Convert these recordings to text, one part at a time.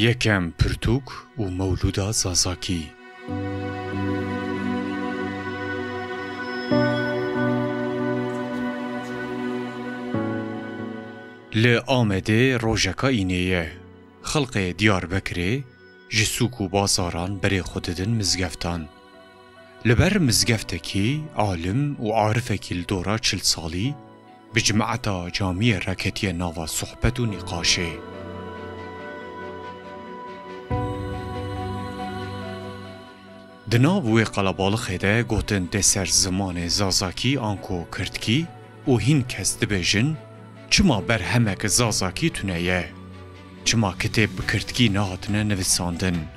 یکم پرتوک و مولودا زازاکی. ل آمده روژکا اینیه خلق دیار بکره جسوک و بازاران بری خوددن مزگفتان. لبر مزگفتکی عالم و عارفکی لدورا 40 سالی بجماعتا جامعه رکتی ناوا صحبت و نقاشه. دناو و قلبالخ ده گوتن دسر زمان زازاکی آنکو کردکی و هین کس دبیجن چما بر همک زازاکی تونیه چما کتب کردکی نهاتنه نویساندن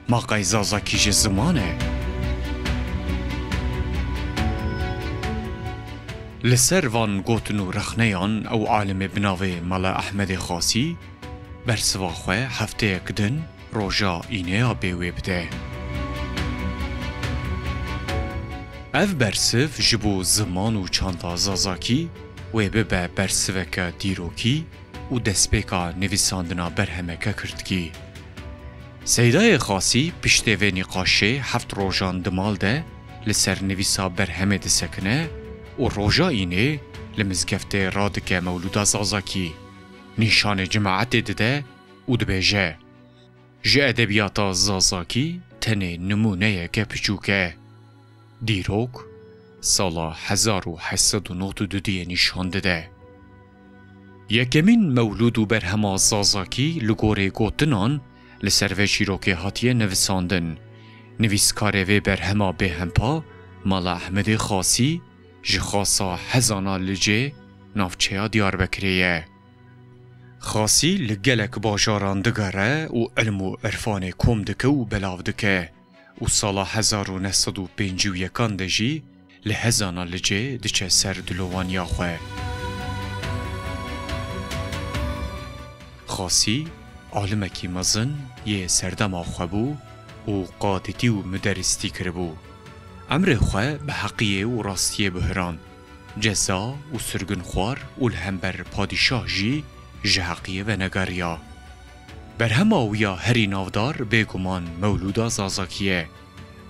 ما قای زازاکی جه زمانه لسر وان گوتن و رخنیان او عالم بناوه ملا احمد خاصی برسواخوه هفته کدن روژا اینه بیوی بده. اف برسف جبو زمان و چانتا زازاکی و ببه برسفکا دیروکی و دسپیکا نویساندنا برهمکا کردکی. سیدای خاصی پشته و نقاشه 7 روژان دمال ده لسر نویسا برهمه دسکنه و روژا اینه لمزگفته رادک مولودا زازاکی نشان جماعت ده و دبیجه جه ادبیاتا زازاکی تنه نمونه که پچوکه دیروک سالا 1892 نشان ده. یکمین مولود و برهما زازاکی لگوره گوتنان لسر و شیروکه هاتیه نویساندن. نویسکاره و برهما به همپا مالا احمد خاصی جخاصا هزانا لجه نافچه دیار بکریه. خاصی لگلک باجاران دگره و علم و عرفان کم دکه و بلاو دکه و سالا 1951 دجی لهزانا لجه دچه سر دلوانیا خواه. خاصی عالمکی مزن یه سردم آخواه بو و قادتی و مدرستی کربو. امر خواه به حقیه و راستیه بهران جزا و سرگن خوار و الهمبر پادشاه جی جحقیه و نگاریا. برهماویا هری نافدار بگمان مولودا زازاکیه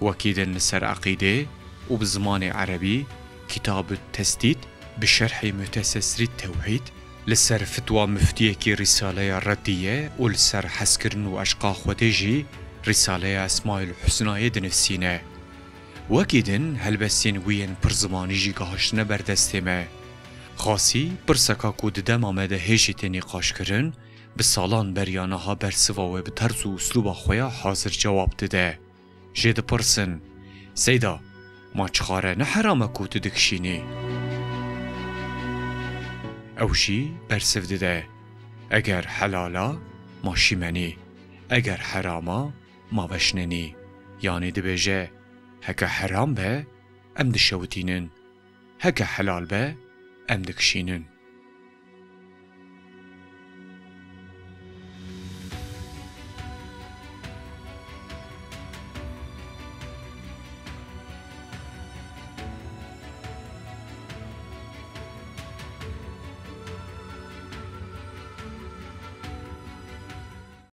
وكيدن لسر عقيدة وبزمان عربي كتاب التسديد بشرح متسسري التوحيد لسر فتوى مفتية كي رسالة ردية ولسر حسكرن وأشقا خوتيجي رسالة اسماء الحسنى دنفسينة وكيدن هلبسين وين برزماني جي قهشنا بردستيمه خاصي برسكا كود دم آمده هجيت نقاش کرن بسالان بريانها برسواوه بطرز و اسلوب خويا حاضر جواب دده جد پرسن سیدا ما چخاره نه حرامه کو تو دکشینی اوشی برسف دده اگر حلالا ما شیمنی اگر حراما ما بشننی یعنی دبیجه هکا حرام به ام دشوتینن هکا حلال به ام دکشینن